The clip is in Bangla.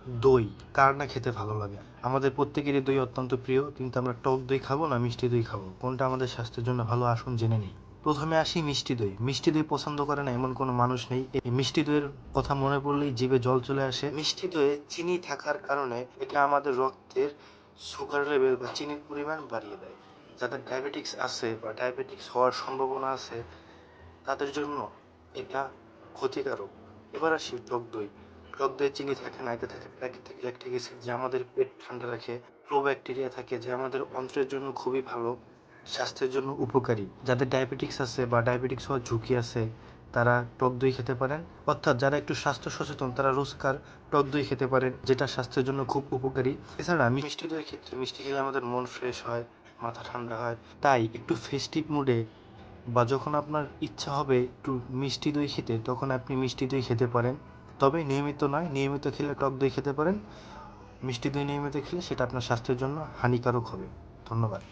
দই কার না খেতে ভালো লাগে? আমাদের প্রত্যেকেরই দই অত্যন্ত প্রিয়, কিন্তু আমরা টক দই খাবো না মিষ্টি দই খাবো, কোনটা আমাদের স্বাস্থ্যের জন্য ভালো আসুন জেনে নিই। প্রথমে আসি মিষ্টি দই। মিষ্টি দই পছন্দ করে না এমন কোনো মানুষ নেই। এই মিষ্টি দইয়ের কথা মনে পড়লেই জিভে জল চলে আসে। মিষ্টি দইয়ে চিনি থাকার কারণে এটা আমাদের রক্তের সুগার লেভেল বা চিনির পরিমাণ বাড়িয়ে দেয়। যাদের ডায়াবেটিক্স আছে বা ডায়াবেটিক্স হওয়ার সম্ভাবনা আছে তাদের জন্য এটা ক্ষতিকারক। এবার আসি টক দই। টক দইয়ে চিনি থাকে না, এতে থাকে প্রাকৃতিক ল্যাকটিক অ্যাসিড যা আমাদের পেট ঠান্ডা রাখে। প্রোব্যাকটেরিয়া থাকে যা আমাদের অন্ত্রের জন্য খুবই ভালো, স্বাস্থ্যের জন্য উপকারী। যাদের ডায়াবেটিক্স আছে বা ডায়াবেটিক্স হওয়ার ঝুঁকি আছে তারা টক দই খেতে পারেন। অর্থাৎ যারা একটু স্বাস্থ্য সচেতন তারা রোজকার টক দই খেতে পারেন, যেটা স্বাস্থ্যের জন্য খুব উপকারী। এছাড়া মিষ্টি দইয়ের ক্ষেত্রে মিষ্টি খেলে আমাদের মন ফ্রেশ হয়, মাথা ঠান্ডা হয়। তাই একটু ফেস্টিভ মুডে বা যখন আপনার ইচ্ছা হবে একটু মিষ্টি দই খেতে তখন আপনি মিষ্টি দই খেতে পারেন। তবে নিয়মিত নয়, নিয়মিত খেলে টক দই খেতে পারেন। মিষ্টি দই নিয়মিত খেলে সেটা আপনার স্বাস্থ্যের জন্য হানিকারক হবে। ধন্যবাদ।